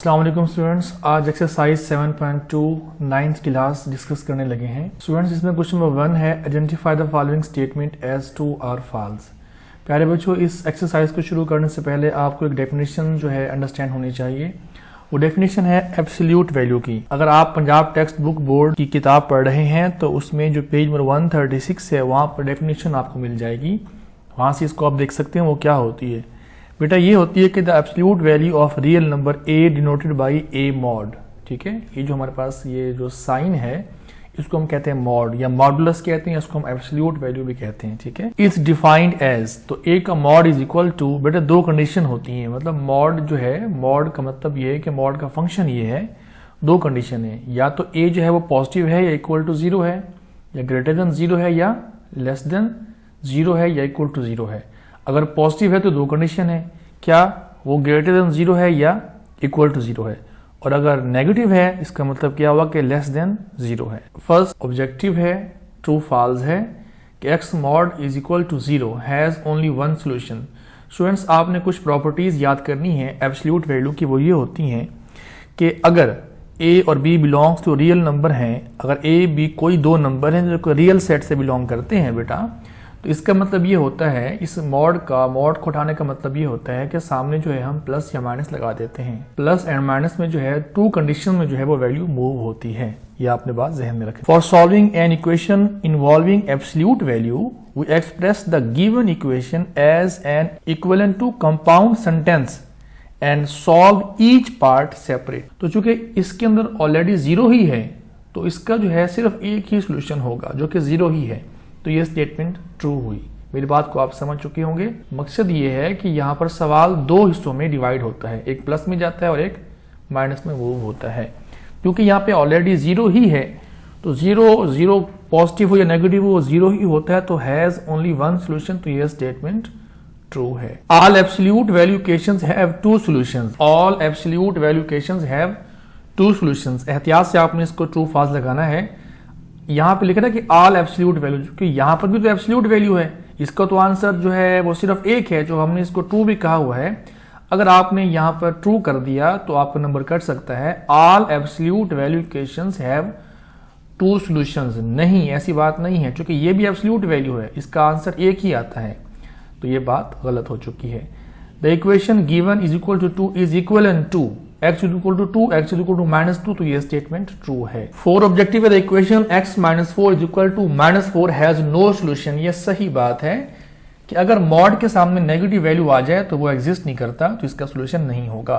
अस्सलाम वालेकुम स्टूडेंट्स, आज एक्सरसाइज 7.2 9th क्लास डिस्कस करने लगे हैं। स्टूडेंट्स, इसमें क्वेश्चन नंबर 1 है, identify the following statement as true और फॉल्स। प्यारे बच्चों, इस एक्सरसाइज को शुरू करने से पहले आपको एक डेफिनेशन जो है अंडरस्टैंड होनी चाहिए। वो डेफिनेशन है एब्सोल्यूट वैल्यू की। अगर आप पंजाब टेक्स्ट बुक बोर्ड की किताब पढ़ रहे हैं तो उसमें जो पेज नंबर 136 है वहाँ पर डेफिनेशन आपको मिल जाएगी, वहाँ से इसको आप देख सकते हैं वो क्या होती है। बेटा ये होती है कि the absolute value of real number A denoted by A mod. ठीक है, ये जो हमारे पास ये जो साइन है इसको हम कहते हैं मॉड या मॉडुलस कहते हैं, इसको हम एब्सोल्यूट वैल्यू भी कहते हैं। ठीक है, इज डिफाइंड एज, तो ए का मॉड इज इक्वल टू, बेटा दो कंडीशन होती हैं। मतलब मॉड जो है, मॉड का मतलब ये है कि मॉड का फंक्शन ये है, दो कंडीशन है, या तो ए जो है वो पॉजिटिव है या इक्वल टू 0 है, या ग्रेटर देन 0 है, या लेस देन 0 है, या इक्वल टू 0 है। अगर पॉजिटिव है तो दो कंडीशन है, क्या वो ग्रेटर देन 0 है या इक्वल टू 0 है, और अगर नेगेटिव है इसका मतलब क्या हुआ कि लेस देन 0 है। फर्स्ट ऑब्जेक्टिव है, ट्रू फॉल्स है कि x mod is equal to 0 has only one solution. Students, आपने कुछ प्रॉपर्टीज याद करनी है एब्सोल्यूट वैल्यू की। वो ये होती हैं कि अगर ए और B belongs to real number हैं, अगर ए बी कोई दो नंबर हैं जो रियल सेट से बिलोंग करते हैं बेटा, तो इसका मतलब ये होता है, इस मॉड को उठाने का मतलब ये होता है कि सामने जो है हम प्लस या माइनस लगा देते हैं। प्लस एंड माइनस में जो है ट्रू कंडीशन में जो है वो वैल्यू मूव होती है। ये आपने बात जहन में रखें। For solving an equation involving absolute value we express the given equation as an equivalent to compound sentence and solve each part separate. तो चूंकि इसके अंदर ऑलरेडी 0 ही है तो इसका जो है सिर्फ एक ही सोल्यूशन होगा जो कि 0 ही है, तो ये स्टेटमेंट ट्रू हुई। मेरी बात को आप समझ चुके होंगे। मकसद ये है कि यहाँ पर सवाल दो हिस्सों में डिवाइड होता है, एक प्लस में जाता है और एक माइनस में मूव होता है। क्योंकि यहाँ पे ऑलरेडी 0 ही है तो 0 पॉजिटिव हो या नेगेटिव हो 0 ही होता है, तो हैज ओनली वन सोल्यूशन, तो ये स्टेटमेंट ट्रू है। All absolute value equations have two solutions. All absolute value equations have two solutions. एहतियात से आपने इसको ट्रू फॉल्स लगाना है। यहाँ पे लिखा है कि ऑल एब्सोल्यूट वैल्यू, क्योंकि यहाँ पर भी तो एब्सोल्यूट वैल्यू है, इसका तो आंसर जो है वो सिर्फ एक है, जो हमने इसको ट्रू भी कहा हुआ है। अगर आपने यहाँ पर ट्रू कर दिया तो आपका नंबर कट सकता है। All absolute value equations have two solutions, नहीं ऐसी बात नहीं है, क्योंकि ये भी एब्सोल्यूट वैल्यू है, इसका आंसर एक ही आता है, तो ये बात गलत हो चुकी है। The equation given is equal to 2 is equivalent to x is equal to 2, x is equal to -2, तो ये स्टेटमेंट ट्रू है। 4 ऑब्जेक्टिव है, the equation x - 4 is equal to -4 has no solution. ये सही बात है कि अगर मॉड के सामने नेगेटिव वैल्यू आ जाए तो वो एग्जिस्ट नहीं करता, तो इसका सॉल्यूशन नहीं होगा।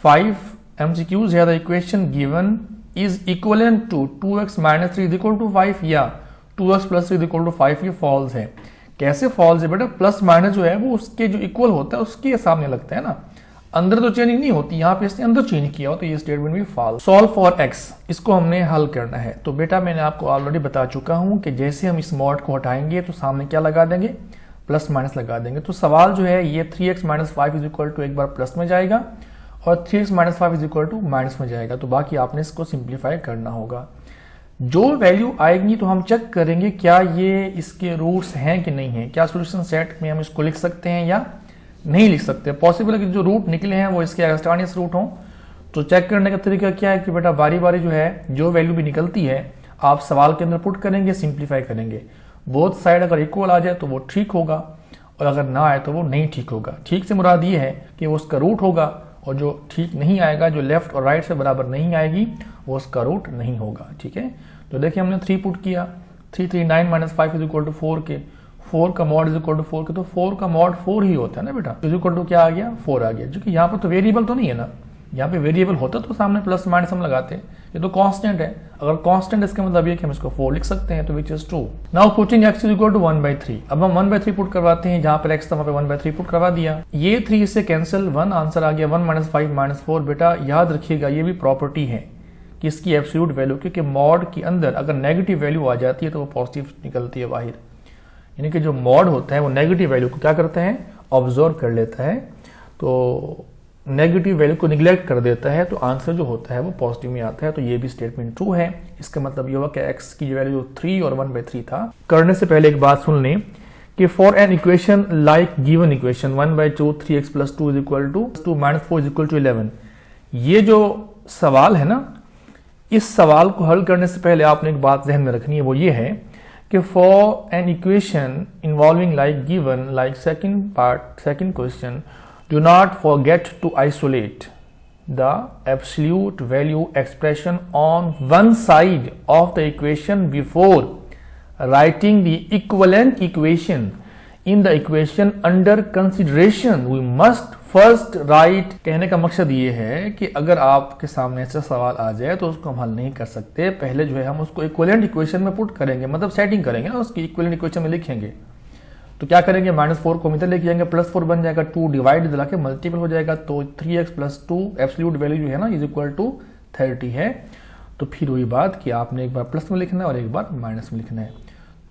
5 MCQs है, the equation given is equivalent to 2x - 3 is equal to 5 या 2x + 3 इज इक्वल टू 5। ये फॉल्स है। कैसे फॉल्स है बेटा? प्लस माइनस जो है वो उसके जो इक्वल होता है उसके सामने लगता है ना, अंदर तो चेंजिंग नहीं होती। यहाँ पे इसने अंदर चेंज किया हो तो ये स्टेटमेंट भी फॉल्स। सॉल्व फॉर x, इसको हमने हल करना है। तो बेटा मैंने आपको ऑलरेडी बता चुका हूँ कि जैसे हम इस मॉड को हटाएंगे तो सामने क्या लगा देंगे, प्लस माइनस लगा देंगे। तो सवाल जो है ये 3x - 5 इज इक्वल टू एक बार प्लस में जाएगा और 3x - 5 is equal to minus में जाएगा, तो बाकी आपने इसको सिंप्लीफाई करना होगा। जो वैल्यू आएगी तो हम चेक करेंगे क्या ये इसके रूट्स हैं कि नहीं है, क्या सोल्यूशन सेट में हम इसको लिख सकते हैं या नहीं लिख सकते। पॉसिबल है कि जो रूट निकले हैं वो इसके एक्सट्रानियस रूट हों। तो चेक करने का तरीका क्या है कि बेटा बारी बारी जो है जो वैल्यू भी निकलती है आप सवाल के अंदर पुट करेंगे, सिंप्लीफाई करेंगे। बोथ साइड अगर इक्वल आ जाए तो वो ठीक होगा और अगर ना आए तो वो नहीं ठीक होगा। ठीक से मुराद ये है कि वो उसका रूट होगा, और जो ठीक नहीं आएगा, जो लेफ्ट और राइट से बराबर नहीं आएगी, वो उसका रूट नहीं होगा। ठीक है, तो देखिए हमने 3 पुट किया, 3 3 9 - 5 इज इक्वल टू 4 के, 4 का मॉड इज इक्वल टू 4 के, तो 4 का मॉड 4 ही होता है ना बेटा, इज इक्वल टू क्या आ गया, 4 आ गया। क्योंकि यहाँ पर तो वेरिएबल तो नहीं है ना, यहाँ पे वेरिएबल होता तो सामने प्लस माइनस हम लगाते, ये तो कांस्टेंट है। अगर कांस्टेंट इसका मतलब ये कि हम इसको 4 लिख सकते हैं, तो which is true. Now putting x is equal to 1/3। अब हम 1/3 पुट करवाते हैं, जहां पर x था वहां पे 1/3 पुट करवा दिया। ये 3 से कैंसिल, 1 आंसर आ गया, 1 - 5 - 4। बेटा याद रखिएगा ये भी प्रॉपर्टी है कि इसकी एब्सोल्यूट वैल्यू, क्योंकि मॉड के अंदर अगर नेगेटिव वैल्यू आ जाती है तो वो पॉजिटिव निकलती है बाहर, यानी कि जो मॉड होता है वो नेगेटिव वैल्यू को क्या करता है, ऑब्जर्व कर लेता है, तो नेगेटिव वैल्यू को निगलेक्ट कर देता है, तो आंसर जो होता है वो पॉजिटिव में आता है। तो ये भी स्टेटमेंट ट्रू है। इसका मतलब ये हुआ कि x की वैल्यू 3 और 1/3 था। करने से पहले एक बात सुन लें कि for an equation like given equation 1/2 3x + 2 is equal to 2 - 4 is equal to 11, ये जो सवाल है ना, इस सवाल को हल करने से पहले आपने एक बात ध्यान में रखनी है, वो ये है कि for an equation involving like given like second question, do not forget to isolate the absolute value expression on one side of the equation before writing the equivalent equation in the equation under consideration. We must first write. कहने का मकसद ये है कि अगर आपके सामने ऐसा सवाल आ जाए तो उसको हम हल नहीं कर सकते, पहले जो है हम उसको इक्विवेलेंट इक्वेशन में पुट करेंगे, मतलब सेटिंग करेंगे ना, उसकी इक्विवेलेंट इक्वेशन में लिखेंगे। तो क्या करेंगे, -4 को इधर लेके जाएंगे, +4 बन जाएगा, 2 डिवाइड दिला के मल्टीपल हो जाएगा, तो 3x + 2 एब्सोल्यूट वैल्यू जो है ना इज इक्वल टू 30 है। तो फिर वही बात कि आपने एक बार प्लस में लिखना है और एक बार माइनस में लिखना है।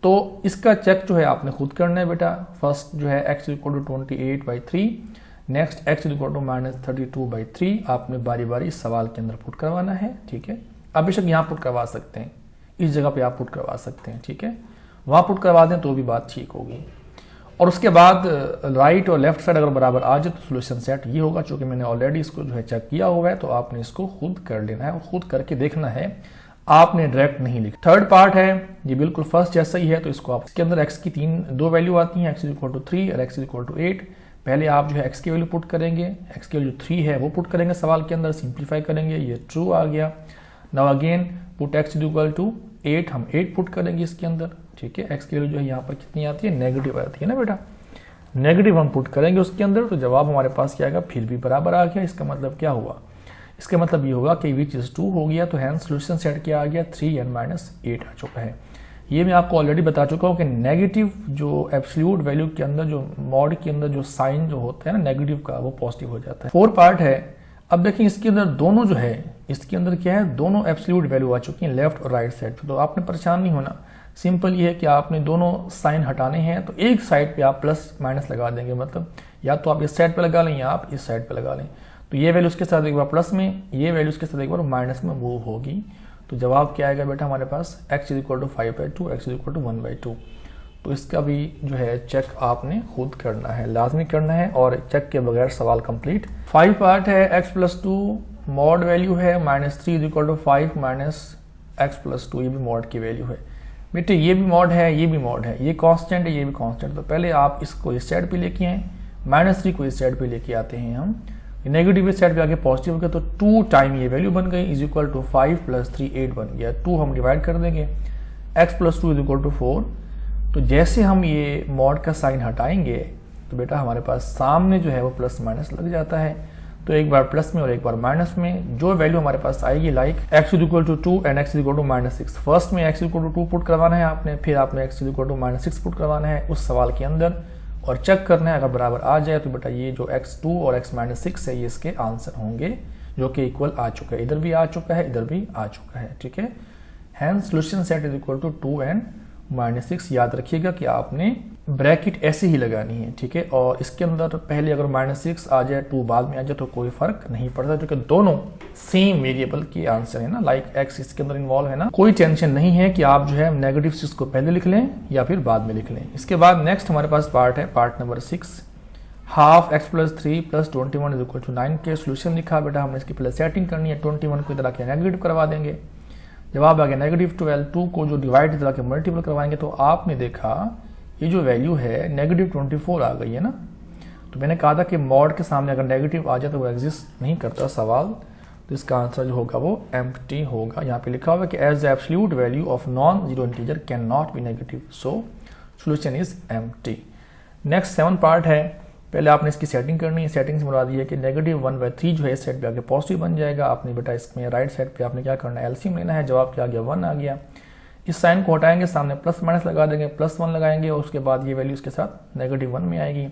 तो इसका चेक जो है आपने खुद करना है बेटा। फर्स्ट जो है x = 28/3, नेक्स्ट x = -32/3 आपने बारी बारी इस सवाल के अंदर पुट करवाना है, ठीक है। आप बेशक यहाँ पुट करवा सकते हैं, इस जगह पे आप पुट करवा सकते हैं, ठीक है, वहाँ पुट करवा दें तो भी बात ठीक होगी। और उसके बाद राइट और लेफ्ट साइड अगर बराबर आ जाए तो सोल्यूशन सेट ये होगा। चूंकि मैंने ऑलरेडी इसको जो है चेक किया हुआ है, तो आपने इसको खुद कर लेना है और खुद करके देखना है, आपने डायरेक्ट नहीं लिखा। थर्ड पार्ट है ये बिल्कुल फर्स्ट जैसा ही है, तो इसको आप इसके अंदर x की दो वैल्यू आती हैं, x = 3 और x = 8। पहले आप जो है x की वैल्यू पुट करेंगे, x की वैल्यू 3 है वो पुट करेंगे सवाल के अंदर, सिंप्लीफाई करेंगे, ये ट्रू आ गया। नाउ अगेन पुट x = 8, हम 8 पुट करेंगे इसके अंदर, ठीक है। x की वैल्यू जो है यहाँ पर कितनी आती है, नेगेटिव आती है ना बेटा, नेगेटिव हम पुट करेंगे उसके अंदर, तो जवाब हमारे पास क्या आएगा, फिर भी बराबर आ गया। इसका मतलब क्या हुआ, इसका मतलब ये होगा कि विच इज 2 हो गया, तो हैंस सोल्यूशन सेट क्या आ गया, 3n - 8 आ चुका है। ये मैं आपको ऑलरेडी बता चुका हूँ कि नेगेटिव जो एब्सोल्यूट वैल्यू के अंदर जो मॉड के अंदर जो साइन जो होता है ना नेगेटिव का, वो पॉजिटिव हो जाता है। 4 पार्ट है। अब देखिए इसके अंदर दोनों जो है, इसके अंदर क्या है, दोनों एब्सोल्यूट वैल्यू आ चुकी हैं लेफ्ट और राइट साइड पे, तो आपने परेशान नहीं होना। सिंपल ये है कि आपने दोनों साइन हटाने हैं, तो एक साइड पे आप प्लस माइनस लगा देंगे, मतलब या तो आप इस साइड पे लगा लें या आप इस साइड पे लगा लें। तो ये वैल्यू उसके साथ एक बार प्लस में, ये वैल्यू उसके साथ एक बार माइनस में मूव होगी। तो जवाब क्या आएगा बेटा हमारे पास, x = 5/2, x = 1/2। तो इसका भी जो है चेक आपने खुद करना है, लाजमी करना है, और चेक के बगैर सवाल कंप्लीट। 5 पार्ट है, x + 2 मॉड वैल्यू है, -3 = 5 - x + 2, ये भी मॉड की वैल्यू है बेटे, ये भी मॉड है, ये भी मॉड है, ये कांस्टेंट है, ये भी कांस्टेंट। तो पहले आप इसको इस साइड पे लेके आए, -3 को इस साइड पे लेके आते हैं हम, नेगेटिव इस साइड पे आके पॉजिटिव हो गया, तो 2 टाइम ये वैल्यू बन गई, = 5 + 3 8 बन गया। 2 हम डिवाइड कर देंगे, x + 2 = 4। तो जैसे हम ये मॉड का साइन हटाएंगे तो बेटा हमारे पास सामने जो है वो प्लस माइनस लग जाता है। तो एक बार प्लस में और एक बार माइनस में, जो वैल्यू हमारे पास आएगी like x = 2 and x = -6। First में x = 2 पुट करवाना है आपने, फिर आपने x = -6 पुट करवाना है उस सवाल के अंदर और चेक करना है। अगर बराबर आ जाए तो बेटा ये जो x2 और x - 6 है ये इसके आंसर होंगे, जो कि इक्वल आ चुका है, इधर भी आ चुका है, इधर भी आ चुका है, ठीक है। Hence solution set is equal to 2 and -6। याद रखिएगा कि आपने ब्रैकेट ऐसे ही लगानी है, ठीक है। और इसके अंदर पहले अगर -6 आ जाए, 2 बाद में आ जाए तो कोई फर्क नहीं पड़ता, क्योंकि दोनों सेम वेरिएबल के आंसर है ना, लाइक x इसके अंदर इन्वॉल्व है ना। कोई टेंशन नहीं है कि आप जो है नेगेटिव 6 को पहले लिख लें या फिर बाद में लिख लें। इसके बाद नेक्स्ट हमारे पास पार्ट है, पार्ट नंबर 6, हाफ x + 3 + 21 = 9 के सोल्यूशन लिखा बेटा। हमने इसकी पहले सेटिंग करनी है, 21 को इधर आके नेगेटिव करवा देंगे, जवाब आ गया -12। 2 को जो डिवाइड इधर आके मल्टीपल करवाएंगे तो आपने देखा ये जो वैल्यू है -24 आ गई है ना। तो मैंने कहा था कि मॉड के सामने अगर नेगेटिव आ जाए तो वो एग्जिस्ट नहीं करता सवाल, तो इसका आंसर जो होगा वो एम्प्टी होगा। यहाँ पे लिखा हुआ है कि as the absolute value of non zero integer can not be negative, so solution is empty. Next 7 part है, पहले आपने इसकी सेटिंग करनी है। सेटिंग से मुराद ये है कि -1/3 जो है इस साइड पे आगे पॉजिटिव बन जाएगा। आपने बेटा इसमें राइट साइड पे आपने क्या करना है, एलसीएम लेना है। जवाब क्या आ गया, 1 आ गया। इस साइन को हटाएंगे, सामने प्लस माइनस लगा देंगे, +1 लगाएंगे और उसके बाद ये वैल्यू इसके साथ -1 में आएगी।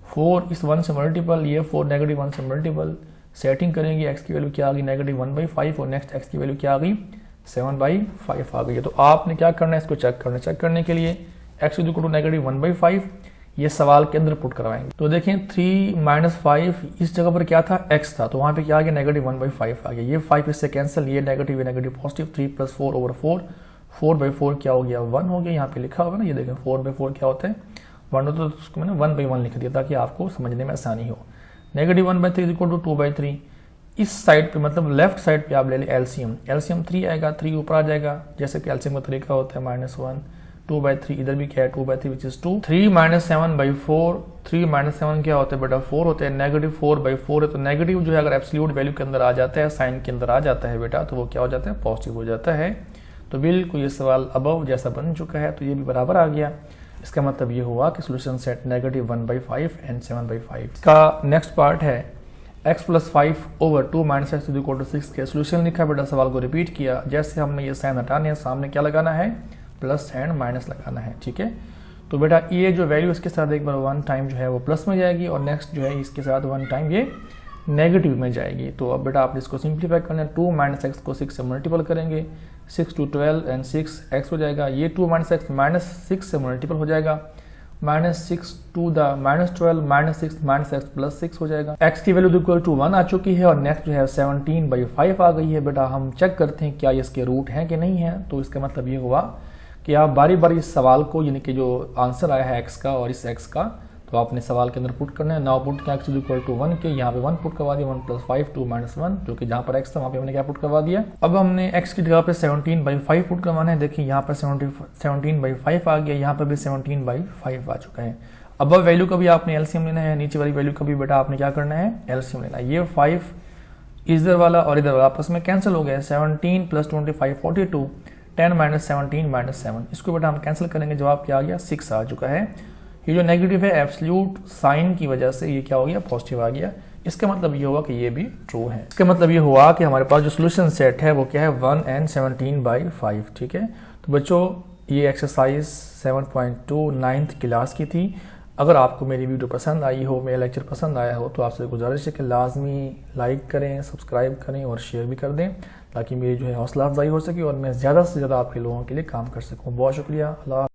4 इस 1 से मल्टीपल, ये 4 -1 से मल्टीपल, सेटिंग करेंगे। x की वैल्यू क्या आ गई, -1/5 और नेक्स्ट x की वैल्यू क्या आ गई, 7/5 आ गई। तो आपने क्या करना है, इसको चेक करना है। चेक करने के लिए x = -1/5 ये सवाल के अंदर पुट करवाएंगे। तो देखें 3 - 5 इस जगह पर क्या था, x था, तो वहां पे क्या आ गया, -1/5 आ गया। ये 5 इससे कैंसिल, ये नेगेटिव पॉजिटिव, 3 + 4/4, 4/4 क्या हो गया, 1 हो गया। यहाँ पे लिखा होगा ना, ये देखें 4/4 क्या होता है, 1 होता है, तो उसको मैंने 1/1 लिख दिया ताकि आपको समझने में आसानी हो। -1/3 = 2/3, इस साइड पे मतलब लेफ्ट साइड पे आप ले लें एलसीएम 3 आएगा, 3 ऊपर आ जाएगा, जैसे कि एलसीएम का तरीका होता है -1 2/3, इधर भी क्या है 2/3 विच इज 2, 3 - 7/4, 3 - 7 क्या होता है बेटा 4 होता है, -4/4 है, तो नेगेटिव जो है अगर एब्सोल्यूट वैल्यू के अंदर आ जाता है, साइन के अंदर आ जाता है बेटा, तो वो क्या हो जाता है पॉजिटिव हो जाता है। तो बिल्कुल ये सवाल अबव जैसा बन चुका है, तो ये भी बराबर आ गया। इसका मतलब ये हुआ कि सोल्यूशन सेट -1/5 एंड 7/5। इसका नेक्स्ट पार्ट है x + 5 / 2 - x = 6 के सोल्यूशन लिखा बेटा, सवाल को रिपीट किया। जैसे हमने ये साइन हटाने हैं, सामने क्या लगाना है प्लस एंड माइनस लगाना है, ठीक है। तो बेटा ये जो वैल्यू इसके साथ एक बार 1 टाइम जो है वो प्लस में जाएगी और नेक्स्ट जो है इसके साथ 1 टाइम ये नेगेटिव में जाएगी। तो अब बेटा आप इसको सिंप्लीफाई करना है, 2 - x को 6 से मल्टीपल करेंगे, 6 × 12 एंड 6 x हो जाएगा। ये 2 - x -6 से मल्टीपल हो जाएगा, -6 to the -12 -6 -x + 6 हो जाएगा। x की वैल्यू इक्वल टू 1 आ चुकी है और नेक्स्ट जो है 17/5 आ गई है। बेटा हम चेक करते हैं क्या इसके रूट हैं कि नहीं है। तो इसका मतलब ये हुआ कि आप बारी बारी इस सवाल को, यानी कि जो आंसर आया है x का और इस x का, तो आपने सवाल के अंदर पुट करना है। नाउ पुट x = 1 के यहाँ पे 1 पुट करवा दिया, 1 + 5 2 - 1, जो कि जहाँ पर x था वहाँ पे हमने क्या पुट करवा दिया। अब हमने x की जगह पे 17/5 पुट करवाना है। देखिए यहाँ पर 17/5 आ गया, यहाँ पर भी 17/5 आ चुका है। अब वैल्यू का भी आपने एलसीएम लेना है, नीचे वाली वैल्यू का भी बेटा आपने क्या करना है एलसीएम लेना है। ये 5 इधर वाला और इधर वाला आपस में कैंसिल हो गया, 17 + 25 42, 10 - 17 - 7, इसको बेटा हम कैंसिल करेंगे, जवाब क्या आ गया 6 आ चुका है। ये जो नेगेटिव है एब्सोल्यूट साइन की वजह से ये क्या हो गया पॉजिटिव आ गया। इसका मतलब ये हुआ कि ये भी ट्रू है। इसका मतलब ये हुआ कि हमारे पास जो सोल्यूशन सेट है वो क्या है 1 and 17/5, ठीक है। तो बच्चों ये एक्सरसाइज 7.2 9th क्लास की थी। अगर आपको मेरी वीडियो पसंद आई हो, मेरा लेक्चर पसंद आया हो, तो आपसे गुजारिश है कि लाजमी लाइक करें, सब्सक्राइब करें और शेयर भी कर दें, ताकि मेरी जो है हौसला अफजाई हो सके और मैं ज़्यादा से ज़्यादा आपके लोगों के लिए काम कर सकूँ। बहुत शुक्रिया। अल्लाह।